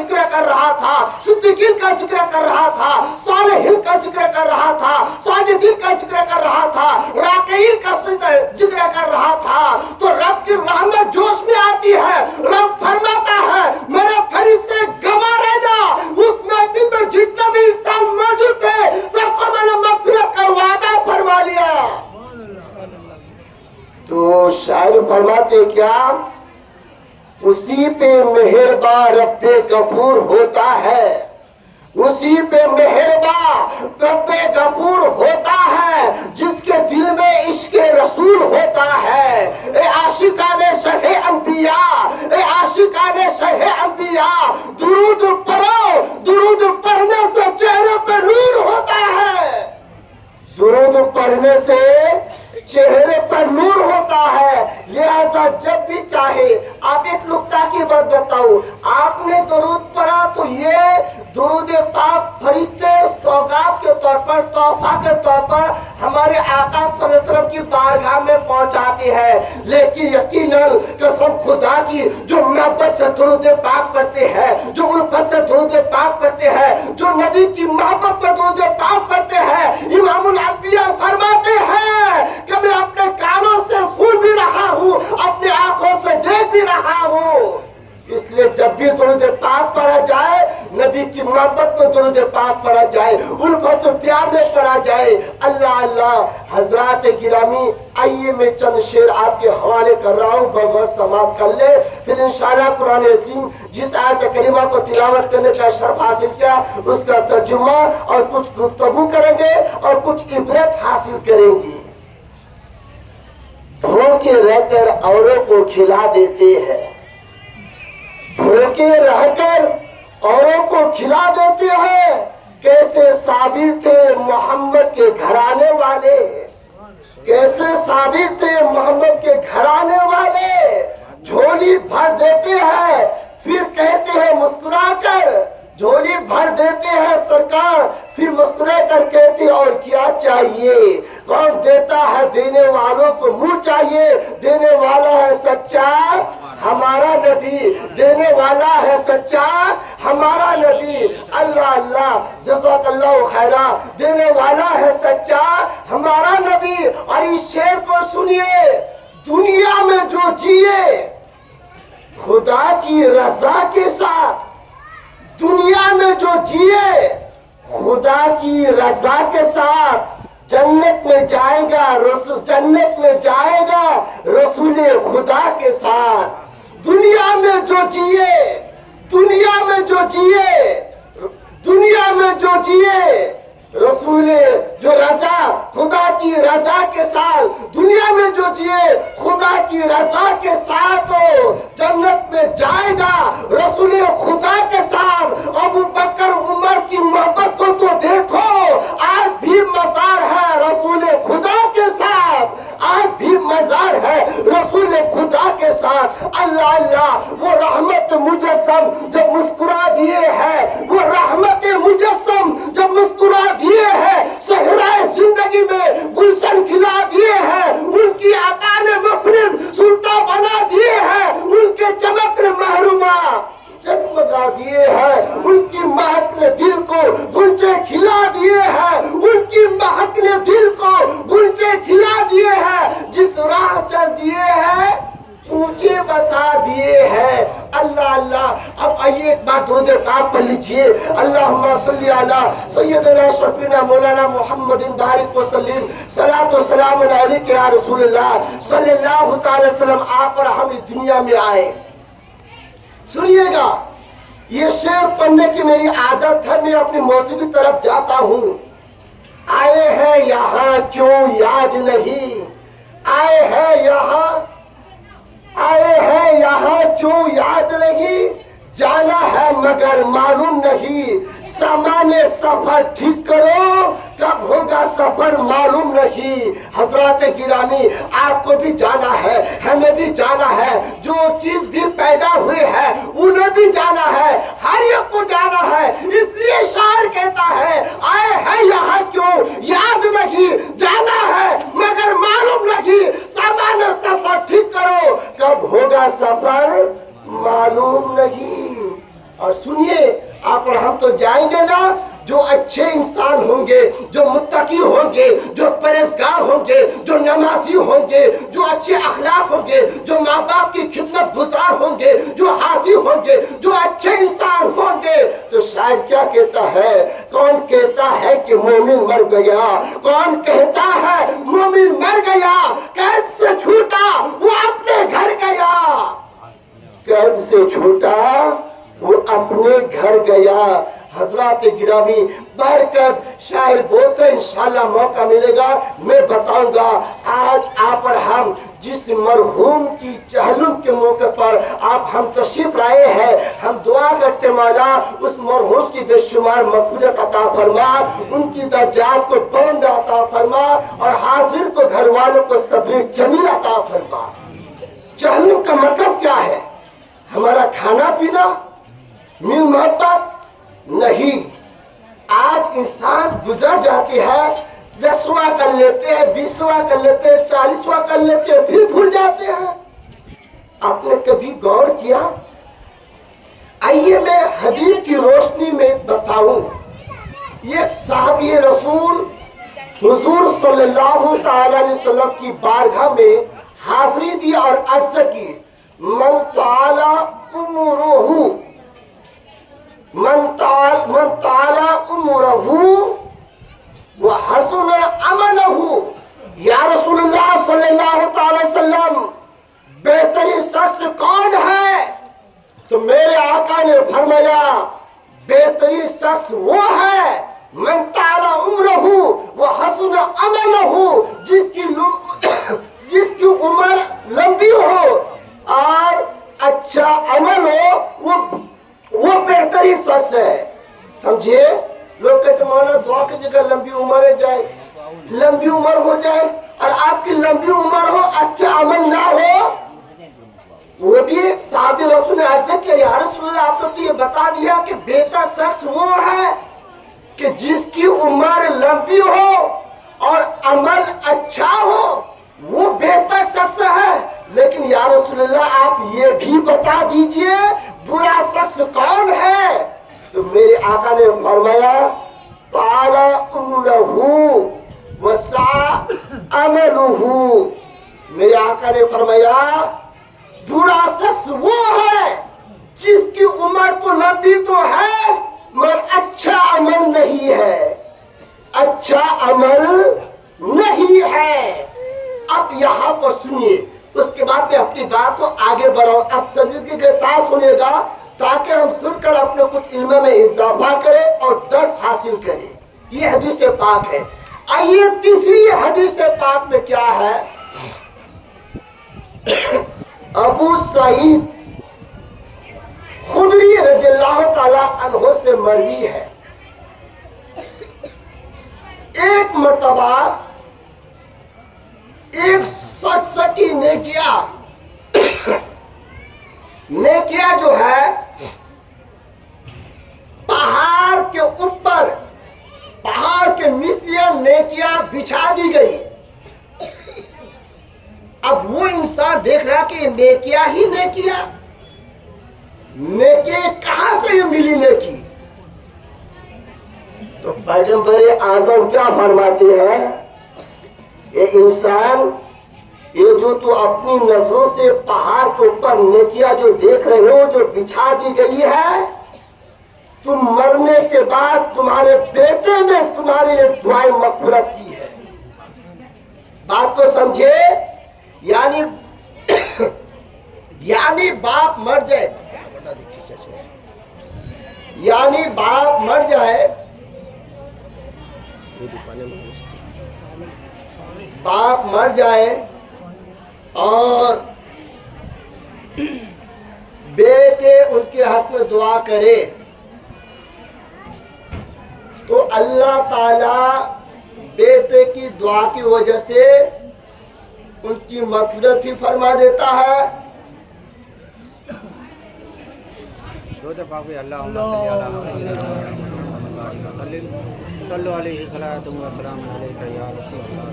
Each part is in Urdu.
ذکر کر رہا تھا، صدیقین کا ذکر کر رہا تھا، صالحین کا ذکر کر رہا تھا، ساجدین کا ذکر کر رہا تھا، راکعین کا ذکر کر رہا تھا، تو رب کی رحمت جوش میں آتی ہے۔ رب فرماتا ہے میرے فرشتے گواہ رہنا، اس محفل میں جتنے بھی انسان موجود تھے سب کو میں نے مغفرت کا وعدہ فرما لیا۔ تو شاعر فرماتے کیا؟ اسی پہ مہربان رب غفور ہوتا ہے، اسی پہ مہربان رب غفور ہوتا ہے، جس کے دل میں عشق رسول ہوتا ہے۔ اے عاشقان شہ انبیاء، اے عاشقان شہ انبیاء، درود پڑھو، درود پڑھنے سے چہرے پہ نور ہوتا ہے، درود پڑھنے سے چہرے پر نور ہوتا ہے۔ لہذا جب بھی چاہے، آپ ایک نکتہ کی بات بتاؤں، آپ نے درود پڑھا تو یہ درود پاک فرشتے سوغات کے طور پر، تحفہ کے طور پر ہمارے آقا صلی اللہ علیہ وسلم کی بارگاہ میں پہنچاتے ہیں۔ لیکن یقیناً قسم خدا کی، جو محبت سے درود پاک پڑھتے ہیں، جو الفت سے درود پاک پڑھتے ہیں، جو نبی کی محبت پر درود پاک پڑھتے ہیں، امام الانبیاء فرماتے ہیں کہ میں اپنے کانوں سے سن بھی رہا ہوں، اپنے آنکھوں سے دیکھ بھی رہا ہوں۔ اس لیے جب بھی درود پاک پڑھا جائے، نبی کی محبت میں درود پاک پڑھا جائے، الفت و پیار میں پڑھا جائے۔ اللہ اللہ۔ حضرات گرامی، آئیے میں چند شعر آپ کے حوالے کر رہا ہوں، بغور سماعت کر لے، پھر انشاءاللہ قرآن عظیم جس آیت کریمہ کو تلاوت کرنے کا شرف حاصل کیا اس کا ترجمہ اور کچھ گفتگو کریں گے اور کچھ عبرت حاصل کریں گے۔ بھوکے رہ کر اوروں کو کھلا دیتے ہیں، بھوکے رہ کر اوروں کو کھلا دیتے ہیں، کیسے صابر تھے محمد کے گھرانے والے، کیسے صابر تھے محمد کے گھرانے والے، جھولی بھر دیتے ہیں پھر کہتے ہیں مسکرا کر، جھولی بھر دیتے ہیں سرکار پھر مسکرا کر کہتے ہیں اور کیا چاہیے۔ کون دیتا ہے؟ دینے والوں کو منہ چاہیے، دینے والا ہے سچا ہمارا نبی، دینے والا ہے سچا ہمارا نبی۔ اللہ اللہ، جزاک اللہ خیرہ۔ دینے والا ہے سچا ہمارا نبی۔ اور اس شعر کو سنیے، دنیا میں جو جیے خدا کی رضا کے ساتھ، دنیا میں جو جیے خدا کی رضا کے ساتھ، جنت میں جائے گا جنت میں جائے گا رسول خدا کے ساتھ۔ دنیا میں جو جیے، دنیا میں جو جیے، دنیا میں جو جیے رسول جو رضا خدا کی رضا کے ساتھ، دنیا میں جو جیے خدا کی رضا کے ساتھ، جنت میں جائے گا رسول خدا کے ساتھ۔ ابو بکر عمر کی محبت کو تو دیکھو، آج بھی مزار ہے رسول خدا کے ساتھ، آج بھی مزار ہے رسول خدا کے ساتھ۔ اللہ اللہ، وہ رحمت مجسم جب مسکرا دیے ہیں، وہ رحمت مجسم جب مسکرا دیے ہیں، صحرائے زندگی میں گلشن کھلا دیے ہیں، ان کی عطا نے مفلس سلطان بنا دیے ہیں، ان کے چمک محرومہ جگمگا دیے ہیں، ان کی مہک نے دل کو گنچے کھلا دیے ہیں، ان کی مہک نے دل کو گنچے کھلا دیے ہیں، جس راہ چل دیے ہیں اونچے بسا دیے ہیں۔ اللہ اللہ۔ اب آئیے ایک بار درود پاک پڑھ لیجئے، اللہم صلی علی سیدنا شفینا مولانا محمد بارک وسلم، صلاۃ و سلام علیک یا رسول اللہ صلی اللہ تعالی وسلم۔ آپ اور ہم اس دنیا میں آئے، سنیے گا، یہ شعر پڑھنے کی میری عادت ہے، میں اپنی موضوع کی طرف جاتا ہوں۔ آئے ہیں یہاں کیوں یاد نہیں، آئے ہیں یہاں، آئے ہیں یہاں کیوں یاد نہیں، جانا ہے مگر معلوم نہیں، سامان سفر ٹھیک کرو کب ہوگا سفر معلوم نہیں۔ حضرات گرامی، آپ کو بھی جانا ہے، ہمیں بھی جانا ہے، جو چیز بھی پیدا ہوئے ہے انہیں بھی جانا ہے، ہر ایک کو جانا ہے۔ اس لیے شاعر کہتا ہے آئے ہیں یہاں کیوں یاد نہیں، جانا ہے مگر معلوم نہیں، سامان سفر ٹھیک کرو کب ہوگا سفر معلوم نہیں۔ اور سنیے آپ اور ہم تو جائیں گے نا، جو اچھے انسان ہوں گے، جو متقی ہوں گے، جو پرہیزگار ہوں گے، جو نمازی ہوں گے، جو اچھے اخلاق ہوں گے، جو ماں باپ کی خدمت گزار ہوں گے، جو حاضر ہوں گے، جو اچھے انسان ہوں گے، تو شاعر کیا کہتا ہے؟ کون کہتا ہے کہ مومن مر گیا؟ کون کہتا ہے مومن مر گیا؟ قید سے چھوٹا وہ اپنے گھر گیا، قید سے چھوٹا وہ اپنے گھر گیا۔ حضرات گرامی، برکت شاعر بولتے انشاءاللہ موقع ملے گا میں بتاؤں گا۔ آج آپ اور ہم جس مرحوم کی چہلم کے موقع پر آپ ہم تشریف لائے ہیں، ہم دعا کرتے مولا اس مرحوم کی بے شمار مغفرت عطا فرما، ان کی درجات کو بلند عطا فرما، اور حاضر کو گھر والوں کو صبر جمیل عطا فرما۔ چہلم کا مطلب کیا ہے؟ ہمارا کھانا پینا، میل محبت نہیں۔ آج انسان گزر جاتی ہے، 10واں کر لیتے ہیں، 20واں کر لیتے ہیں، 40واں کر لیتے ہیں، پھر بھول جاتے ہیں۔ آپ نے کبھی غور کیا؟ آئیے میں حدیث کی روشنی میں بتاؤں۔ ایک صحابی رسول حضور صلی اللہ تعالی علیہ وسلم کی بارگاہ میں حاضری دی اور عرض کی، من تعالی امورہ، من تعالی امورہ وحسن عملہ، یا رسول اللہ صلی اللہ تعالی وسلم بہترین شخص کون ہے؟ تو میرے آقا نے فرمایا بہترین شخص وہ ہے من تعالی عمرہ وحسن عملہ، جس کی عمر لمبی ہو اور اچھا عمل ہو، وہ بہترین شخص ہے۔ سمجھے؟ لوگ کہتے مولانا دعا کی جگہ لمبی عمر جائے، لمبی عمر ہو جائے، اور آپ کی لمبی عمر ہو اچھا عمل نہ ہو۔ وہ بھی ایک صحابی رسول نے عرض کیا، یا رسول اللہ آپ نے تو یہ بتا دیا کہ بہتر شخص وہ ہے کہ جس کی عمر لمبی ہو اور عمل اچھا ہو، وہ بہتر شخص ہے، لیکن یا رسول اللہ آپ یہ بھی بتا دیجئے برا شخص کون ہے؟ تو میرے آقا نے فرمایا تعالی عمرہ وسع عملہ، میرے آقا نے فرمایا برا شخص وہ ہے جس کی عمر تو لمبی تو ہے مگر اچھا عمل نہیں ہے، اچھا عمل نہیں ہے۔ اب یہاں پر سنیے، اس کے بعد میں اپنی بات کو آگے بڑھاؤں۔ اب سنجیدگی کے ساتھ سنیے گا تاکہ ہم سن کر اپنے کچھ علم میں اضافہ کریں اور درس حاصل کریں۔ یہ حدیث پاک ہے۔ آئیے تیسری حدیث پاک میں کیا ہے؟ ابو سعید خدری رضی اللہ تعالی عنہ سے مروی ہے، ایک مرتبہ ایک شخص کی نیکیاں جو ہے پہاڑ کے اوپر، پہاڑ کے مثلیاں نیکیاں بچھا دی گئی۔ اب وہ انسان دیکھ رہا کہ یہ نیکیاں ہی نیکیاں، نیکی کہاں سے یہ ملی نیکی؟ تو پیغمبر اعظم کیا فرماتے ہیں؟ یہ انسان، یہ جو تو اپنی نظروں سے پہاڑ کے اوپر نیکیاں جو دیکھ رہے ہو جو بچھا دی گئی ہے، تم مرنے کے بعد تمہارے بیٹے نے تمہارے لیے دعائیں مغفرت کی ہے۔ بات کو سمجھے؟ یعنی باپ مر جائے، یعنی باپ مر جائے، باپ مر جائے اور بیٹے ان کے حق میں دعا کرے تو اللہ تعالی بیٹے کی دعا کی وجہ سے ان کی مغفرت بھی فرما دیتا ہے۔ صلو علیہ السلام علیکہ یا رسول اللہ۔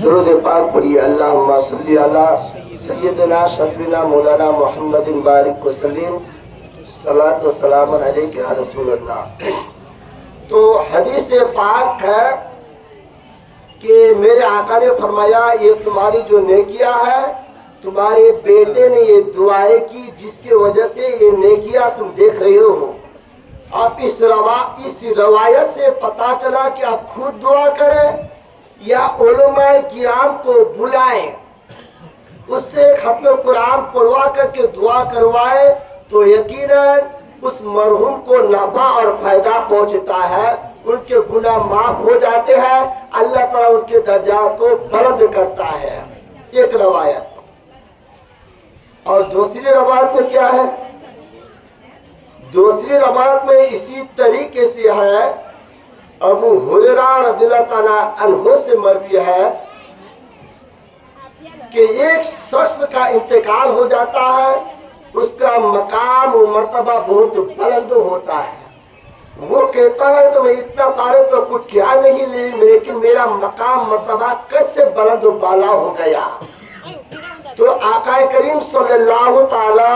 درود پاک پڑھیے اللہم صلی علی سیدنا شفینا مولانا محمد بارک وسلم صلاۃ و سلام علیک یا رسول اللہ۔ تو حدیث پاک ہے کہ میرے آقا نے فرمایا یہ تمہاری جو نیکیاں ہے، تمہارے بیٹے نے یہ دعائیں کی جس کی وجہ سے یہ نیکیاں تم دیکھ رہے ہو۔ آپ اس روایت سے پتا چلا کہ آپ خود دعا کریں یا علماء کرام کو بلائیں، اس سے ختم قرآن پڑھوا کر کے دعا کروائے تو یقیناً اس مرحوم کو نفع اور فائدہ پہنچتا ہے، ان کے گناہ معاف ہو جاتے ہیں، اللہ تعالیٰ ان کے درجات کو بلند کرتا ہے۔ ایک روایت۔ اور دوسری روایت میں کیا ہے؟ دوسری روایت میں اسی طریقے سے ہے، ابو ہریرہ رضی اللہ تعالیٰ عنہ سے مروی ہے کہ ایک شخص کا انتقال ہو جاتا ہے، اس کا مقام و مرتبہ بہت بلند ہوتا ہے۔ وہ کہتا ہے تو میں اتنا سارے تو کچھ کیا نہیں لیکن میرا مقام مرتبہ کیسے بلند و بالا ہو گیا؟ تو آقا کریم صلی اللہ تعالی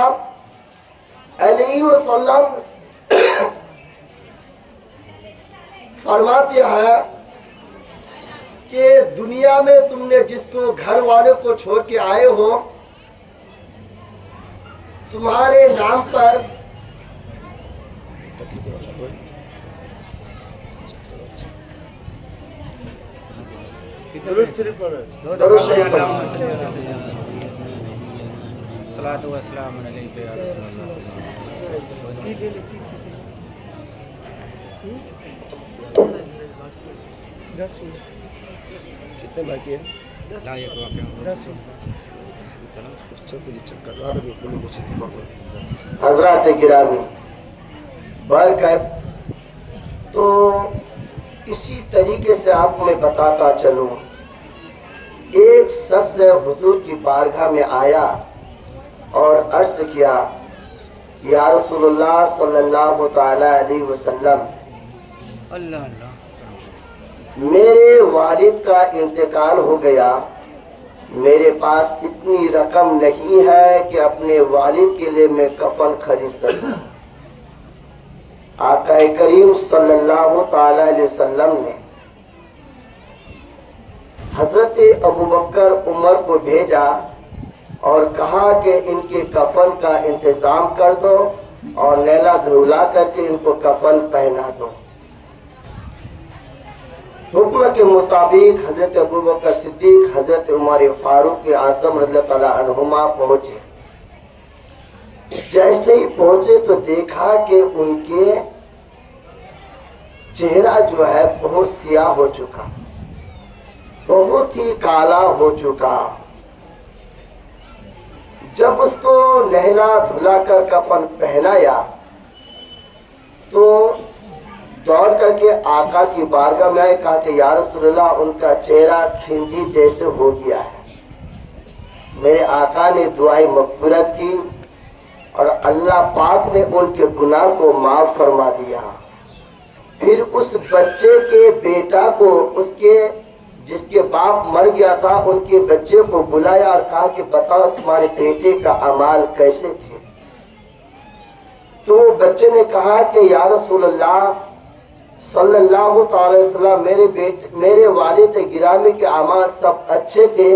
علیہ وسلم فرماتے ہیں کہ دنیا میں تم نے جس کو گھر والے کو چھوڑ کے آئے ہو، تمہارے نام پر درود شریف صلاۃ و سلام علیک یا رسول کتنے باقی ہیں؟ حضرات گرامی برکت، تو اسی طریقے سے آپ کو میں بتاتا چلوں، ایک شخص حضور کی بارگاہ میں آیا اور عرض کیا، یا رسول اللہ صلی اللہ تعالی علیہ وسلم، میرے والد کا انتقال ہو گیا، میرے پاس اتنی رقم نہیں ہے کہ اپنے والد کے لیے میں کفن خرید سکوں۔ آقا کریم صلی اللہ تعالی علیہ وسلم نے حضرت ابوبکر عمر کو بھیجا اور کہا کہ ان کے کفن کا انتظام کر دو اور نیلا دھلا کر کے ان کو کفن پہنا دو۔ حکم کے مطابق حضرت ابوبکر صدیق حضرت عمر فاروق اعظم رضی اللہ تعالیٰ عنہما پہنچے۔ جیسے ہی پہنچے تو دیکھا کہ ان کے چہرہ جو ہے بہت سیاہ ہو چکا، بہت ہی کالا ہو چکا۔ جب اس کو نہلا دھلا کر کفن پہنایا تو دوڑ کر کے آقا کی بارگاہ میں آئے، کہا کہ یا رسول اللہ، ان کا چہرہ کھنجی جیسے ہو گیا ہے۔ میرے آقا نے دعائیں مغفرت کی اور اللہ پاک نے ان کے گناہ کو معاف فرما دیا۔ پھر اس بچے کے بیٹا کو، اس کے جس کے باپ مر گیا تھا، ان کے بچے کو بلایا اور کہا کہ بتاؤ تمہارے بیٹے کا اعمال کیسے تھے؟ تو بچے نے کہا کہ یا رسول اللہ صلی اللہ تعالی وسلم، میرے والد گرامی کے اعمال سب اچھے تھے،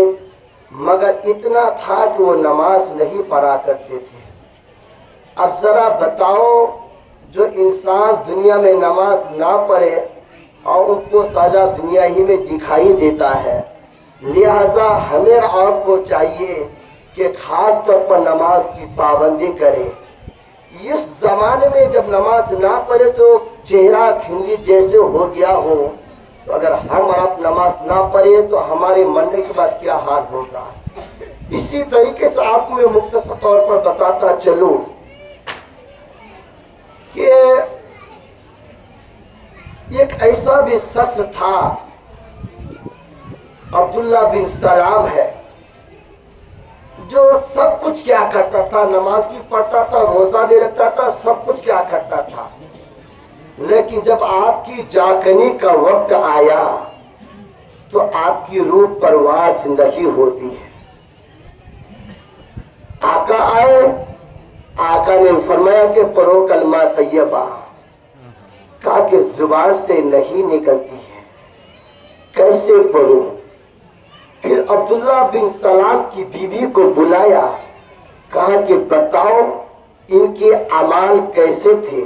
مگر اتنا تھا کہ وہ نماز نہیں پڑھا کرتے تھے۔ اب ذرا بتاؤ، جو انسان دنیا میں نماز نہ پڑھے اور ان کو سزا دنیا ہی میں دکھائی دیتا ہے، لہذا ہمیں اور کو چاہیے کہ خاص طور پر نماز کی پابندی کرے۔ اس زمانے میں جب نماز نہ پڑھے تو چہرہ کھنجی جیسے ہو گیا ہو، تو اگر ہم آپ نماز نہ پڑھے تو ہمارے مرنے کے بعد کیا حال ہوگا؟ اسی طریقے سے آپ کو میں مختصر طور پر بتاتا چلوں کہ ایک ایسا بھی شخص تھا، عبداللہ بن سلام ہے، جو سب کچھ کیا کرتا تھا، نماز بھی پڑھتا تھا، روزہ بھی رکھتا تھا، سب کچھ کیا کرتا تھا، لیکن جب آپ کی جاگنے کا وقت آیا تو آپ کی روح پرواز نہیں ہوتی ہے۔ آقا آئے، آقا نے فرمایا کہ پڑھو کلمہ طیبہ، کہا کہ زبان سے نہیں نکلتی ہے، کیسے پڑھوں؟ پھر عبداللہ بن سلام کی بیوی کو بلایا، کہا کہ بتاؤ ان کے اعمال کیسے تھے؟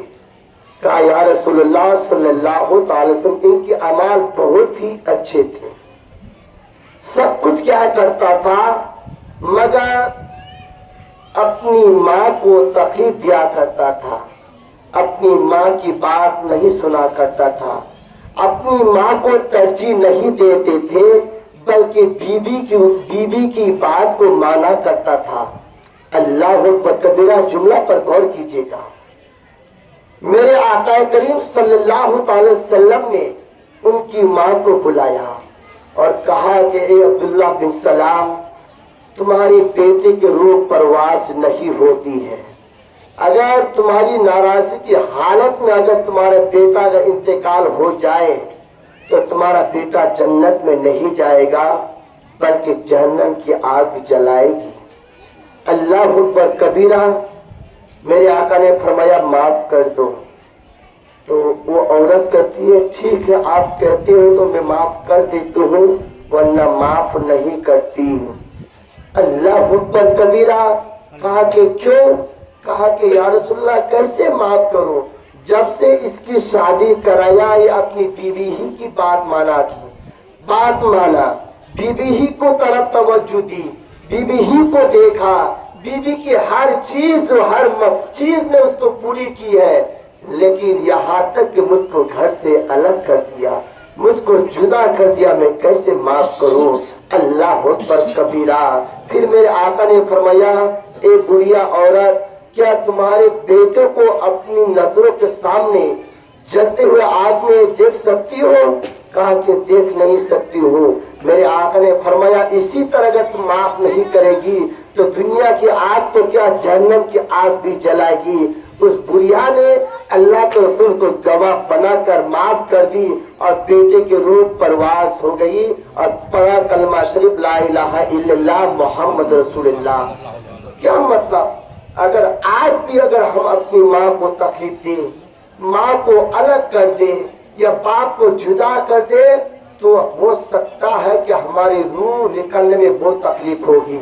کہا یا رسول اللہ صلی اللہ تعالی وسلم ان کے اعمال بہت ہی اچھے تھے، سب کچھ کیا کرتا تھا مگر اپنی ماں کو تکلیف دیا کرتا تھا، اپنی ماں کی بات نہیں سنا کرتا تھا، اپنی ماں کو ترجیح نہیں دیتے تھے بلکہ بیوی کی بات کو مانا کرتا تھا۔ اللہ اکبر کبیرہ جملہ پر غور کیجیے گا۔ میرے آقا کریم صلی اللہ تعالی وسلم نے ان کی ماں کو بلایا اور کہا کہ اے عبداللہ بن سلام، تمہاری بیٹے کی روح پرواز نہیں ہوتی ہے، اگر تمہاری ناراضی کی حالت میں اگر تمہارا بیٹا کا انتقال ہو جائے تو تمہارا بیٹا جنت میں نہیں جائے گا بلکہ جہنم کی آگ جلائے گی۔ اللہ اکبر کبیرہ۔ میرے آقا نے فرمایا معاف کر دو، تو وہ عورت کہتی ہے ٹھیک ہے آپ کہتے ہو تو میں معاف کر دیتی ہوں ورنہ معاف نہیں کرتی۔ اللہ اکبر کبیرہ۔ کہا کہ کیوں؟ کہا کہ یا رسول اللہ کیسے معاف کروں، جب سے اس کی شادی کرایا یہ اپنی بیوی ہی کی بات مانا کی، بات مانا، بیوی ہی کو طرف توجہ دی، بیوی ہی کو دیکھا، بیوی کی ہر چیز میں اس کو پوری کی ہے، لیکن یہاں تک کہ مجھ کو گھر سے الگ کر دیا، مجھ کو جدا کر دیا، میں کیسے معاف کروں؟ اللہ اکبر کبیرہ۔ پھر میرے آقا نے فرمایا اے بڑھیا عورت، کیا تمہارے بیٹے کو اپنی نظروں کے سامنے جلتے ہوئے آگ میں دیکھ سکتی ہو؟ کہا کہ دیکھ نہیں سکتی ہوں۔ میرے آقا نے فرمایا اسی طرح اگر تم معاف نہیں کرے گی تو دنیا کی آگ تو کیا جہنم کی آگ بھی جلائے گی۔ اس بڑھیا نے اللہ کے رسول کو گواہ بنا کر معاف کر دی اور بیٹے کی روح پرواز ہو گئی اور پڑھا کلمہ شریف لا الہ الا اللہ محمد رسول اللہ۔ کیا مطلب؟ اگر آج بھی اگر ہم اپنی ماں کو تکلیف دیں، ماں کو الگ کر دیں یا باپ کو جدا کر دیں تو ہو سکتا ہے کہ ہماری روح نکلنے میں بہت تکلیف ہوگی،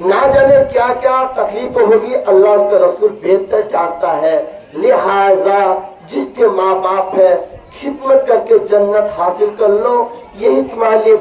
نہ جانے کیا کیا تکلیف ہوگی، اللہ اس کا رسول بہتر جانتا ہے۔ لہذا جس کے ماں باپ ہے خدمت کر کے جنت حاصل کر لو، یہی تمہارے لیے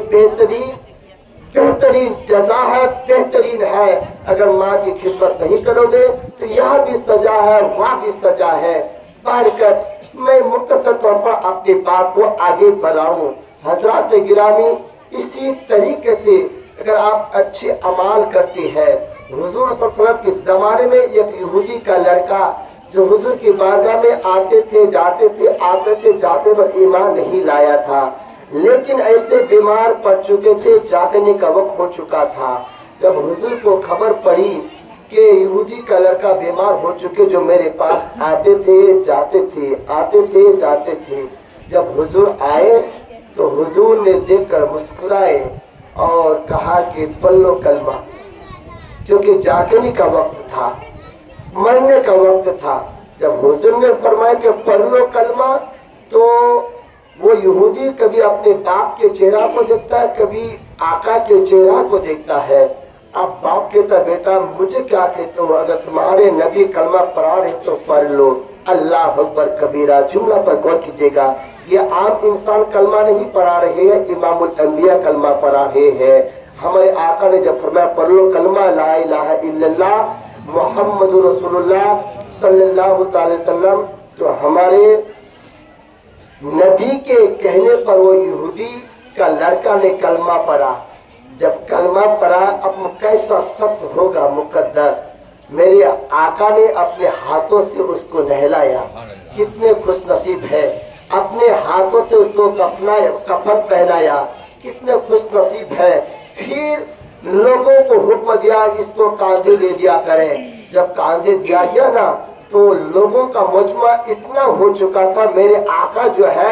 بہترین جزا ہے، بہترین ہے۔ اگر ماں کی خدمت نہیں کرو گے تو یہاں بھی سزا ہے وہاں بھی سزا ہے۔ برکت میں مختصر طور پر اپنی بات کو آگے بڑھاؤں۔ حضرات گرامی، اسی طریقے سے اگر آپ اچھے اعمال کرتے ہیں، حضور صلی اللہ علیہ وسلم کے زمانے میں ایک یہودی کا لڑکا جو حضور کی بارگاہ میں آتے تھے جاتے پر ایمان نہیں لایا تھا، لیکن ایسے بیمار پڑ چکے تھے، جاگنے کا وقت ہو چکا تھا۔ جب حضور کو خبر پڑی کہ یہودی کا لڑکا بیمار ہو چکے جو میرے پاس آتے تھے جاتے تھے، جب حضور آئے تو حضور نے دیکھ کر مسکرائے اور کہا کہ پڑھ لو کلمہ، کیونکہ جاگنے کا وقت تھا، مرنے کا وقت تھا۔ جب حضور نے فرمایا کہ پڑھ لو کلمہ تو وہ یہودی کبھی اپنے باپ کے چہرہ کو دیکھتا ہے، کبھی آقا کے چہرہ کو دیکھتا ہے۔ اب باپ کہتا بیٹا مجھے کیا کہتے ہو، اگر تمہارے نبی کلمہ پڑھا رہے تو پڑھ لو۔ اللہ اکبر کبیرہ۔ جملہ پر غور کیجیے گا، یہ عام انسان کلمہ نہیں پڑھا رہے ہیں، امام الانبیاء کلمہ پڑھا رہے ہیں۔ ہمارے آقا نے جب فرمایا پڑھ لو کلمہ لا الہ الا اللہ محمد رسول اللہ صلی اللہ تعالی وسلم، تو ہمارے نبی کے کہنے پر وہ یہودی کا لڑکا نے کلمہ پڑھا۔ جب کلمہ پڑھا اب کیسا شخص ہوگا مقدس، میرے آقا نے اپنے ہاتھوں سے اس کو نہلایا، کتنے خوش نصیب ہے، اپنے ہاتھوں سے اس کو کفن پہنایا، کتنے خوش نصیب ہے۔ پھر لوگوں کو حکم دیا اس کو کاندھے دے دیا کریں۔ جب کاندھے دیا گیا نا تو لوگوں کا مجمع اتنا ہو چکا تھا، میرے آقا جو ہے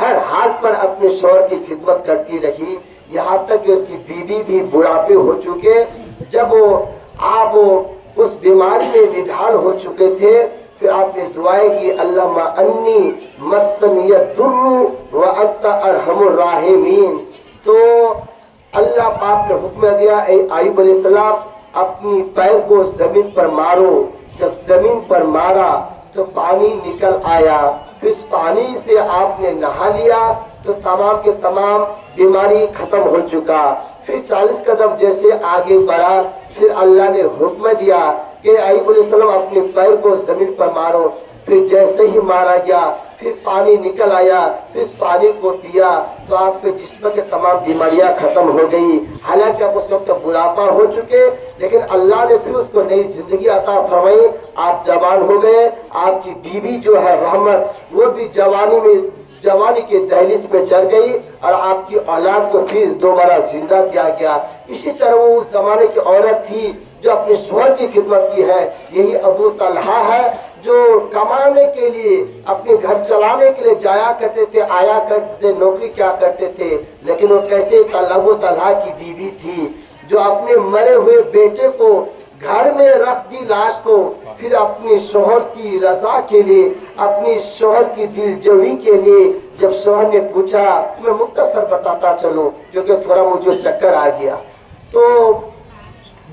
ہر حال پر اپنے شوہر کی خدمت کرتی رہی، یہاں تک کہ اس کی بیوی بھی بڑھاپے ہو چکے، جب آپ اس بیماری میں نڈھال ہو چکے تھے، پھر آپ نے دعائیں کی، اللہم انی مسنی الضر وانت ارحم الراحمین۔ تو اللہ پاک نے حکم دیا، اے ایوب علیہ السلام اپنی پیر کو زمین پر مارو۔ جب زمین پر مارا تو پانی نکل آیا، اس پانی سے آپ نے نہا لیا تو تمام کے تمام بیماری ختم ہو چکا۔ پھر 40 قدم جیسے آگے بڑھا، پھر اللہ نے حکم دیا کہ ایوب علیہ السلام اپنے پیر کو زمین پر مارو۔ پھر جیسے ہی مارا گیا، پھر پانی نکل آیا، پھر اس پانی کو پیا تو آپ کے جسم کے تمام بیماریاں ختم ہو گئی۔ حالانکہ آپ اس وقت بڑھاپا ہو چکے، لیکن اللہ نے پھر اس کو نئی زندگی عطا فرمائی، آپ جوان ہو گئے۔ آپ کی بیوی جو ہے رحمت، وہ بھی جوانی کے دہلیز پہ چڑھ گئی اور آپ کی اولاد کو پھر دوبارہ زندہ کیا گیا۔ اسی طرح وہ اس زمانے کی عورت تھی جو اپنے شوہر کی خدمت کی ہے، یہی ابو طلحہ ہے جو کمانے کے لیے، اپنے گھر چلانے کے لیے جایا کرتے تھے، آیا کرتے تھے، نوکری کیا کرتے تھے، لیکن وہ کیسے ابو طلحہ کی بیوی تھی جو اپنے مرے ہوئے بیٹے کو گھر میں رکھ دی لاش کو، پھر اپنے شوہر کی رضا کے لیے، اپنی شوہر کی دل جوئی کے لیے، جب شوہر نے پوچھا، میں مختصر بتاتا چلوں کیونکہ تھوڑا مجھے چکر آ گیا، تو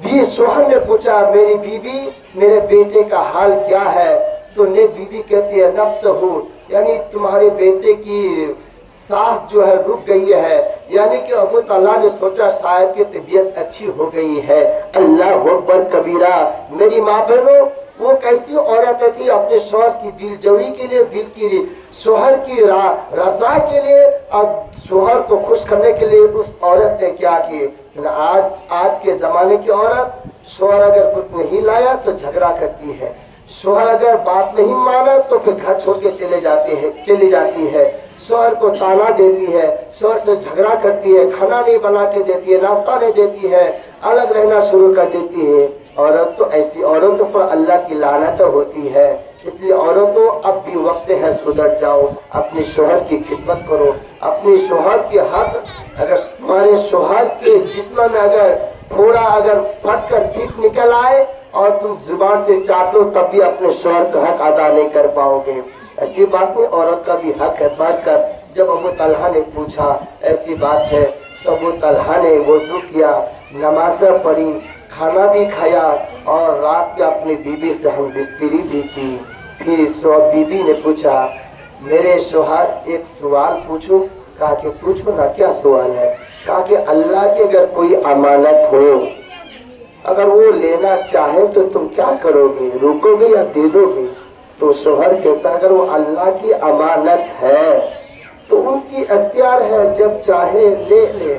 بھی شوہر نے پوچھا میری بیوی میرے بیٹے کا حال کیا ہے، تو نیک بیوی کہتی ہے نفس ہو، یعنی تمہارے بیٹے کی سانس جو ہے رک گئی ہے، یعنی کہ ابو طلحہ نے سوچا شاید کہ طبیعت اچھی ہو گئی ہے۔ اللہ اکبر کبیرہ۔ میری ماں بہنوں، وہ کیسی عورت تھی اپنے شوہر کی دل جوئی کے لیے، دل کی شوہر کی رضا کے لیے اور شوہر کو خوش کرنے کے لیے اس عورت نے کیا کی۔ آج کے زمانے کی عورت، شوہر اگر کچھ نہیں لایا تو جھگڑا کرتی ہے، شوہر اگر بات نہیں مانا تو پھر گھر چھوڑ کے چلی جاتی ہے، شوہر کو تانا دیتی ہے، شوہر سے جھگڑا کرتی ہے، کھانا نہیں بنا کے دیتی ہے، ناشتہ نہیں دیتی ہے، الگ رہنا شروع کر دیتی ہے۔ عورت تو ایسی عورتوں پر اللہ کی لعنت ہوتی ہے۔ اس لیے عورتوں، اب بھی وقت ہے سدھر جاؤ، اپنے شوہر کی خدمت کرو، اپنے شوہر کے حق، اگر تمہارے شوہر کے جسم میں اگر تھوڑا اگر پھٹ کر پیپ نکل آئے اور تم زبان سے چاٹ لو تب بھی اپنے شوہر کا حق ادا نہیں کر پاؤ گے۔ ایسی بات نہیں، عورت کا بھی حق ہے۔ بڑھ کر جب ابو طلحہ نے پوچھا ایسی بات ہے تو ابو طلحہ نے وضو کیا، نماز پڑھی، کھانا بھی کھایا اور رات میں اپنی بیوی سے ہم بستری بھی کی۔ پھر بیوی نے پوچھا میرے شوہر ایک سوال پوچھوں؟ کہا کہ پوچھو نا، کیا سوال ہے؟ کہا کہ اللہ کی اگر کوئی امانت ہو، اگر وہ لینا چاہے تو تم کیا کرو گے، روکو گے یا دے دو گے؟ تو شوہر کہتا اگر وہ اللہ کی امانت ہے تو ان کی اختیار ہے، جب چاہے لے لے،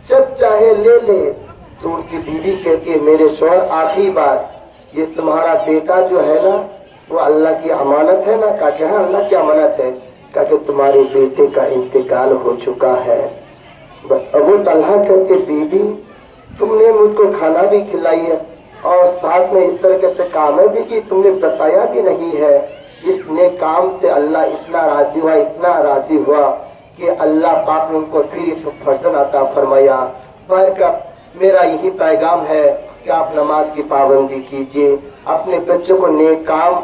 جب چاہے لے لے۔ تو ان کی بیوی کہتی ہے میرے شوہر آخری بات، یہ تمہارا بیٹا جو ہے نا وہ اللہ کی امانت ہے نا؟ کہا کہ ہاں اللہ کی امانت ہے۔ کہا کہ تمہارے بیٹے کا انتقال ہو چکا ہے۔ بس ابو طلحہ کہتے بیوی تم نے مجھ کو کھانا بھی کھلائی ہے اور ساتھ میں اس طرح سے کام بھی کی، تم نے بتایا بھی نہیں ہے۔ اس نے کام سے اللہ اتنا راضی ہوا، اتنا راضی ہوا کہ اللہ پاک نے ان کو پھر ایک فرزند عطا فرمایا۔ میرا یہی پیغام ہے کہ آپ نماز کی پابندی کیجیے، اپنے بچوں کو نیک کام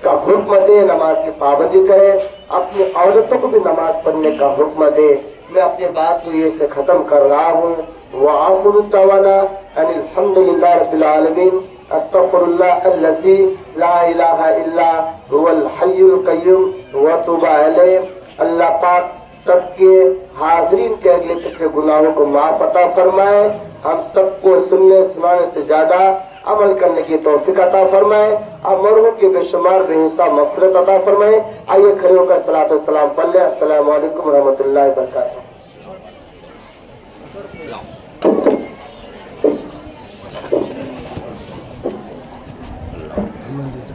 کا حکم دے، نماز کی پابندی کرے، اپنی عورتوں کو بھی نماز پڑھنے کا حکم دے۔ میں اپنی بات کو یہ سے ختم کر رہا ہوں۔ وآخر دعوانا ان الحمد للہ رب العالمین، استغفر اللہ الذی لا الہ الا هو الحی القیوم واتوب الیہ۔ اللہ پاک سب کے حاضرین کے اگلے پچھلے گناہوں کو معاف عطا فرمائے، ہم سب کو سننے سنانے سے زیادہ عمل کرنے کی توفیق عطا فرمائے، امروں کے بے شمار بے حساب مغفرت عطا فرمائے۔ آئیے کھڑے ہو کر صلاۃ والسلام پڑھ لیں۔ السلام علیکم ورحمۃ اللہ وبرکاتہ۔ مندی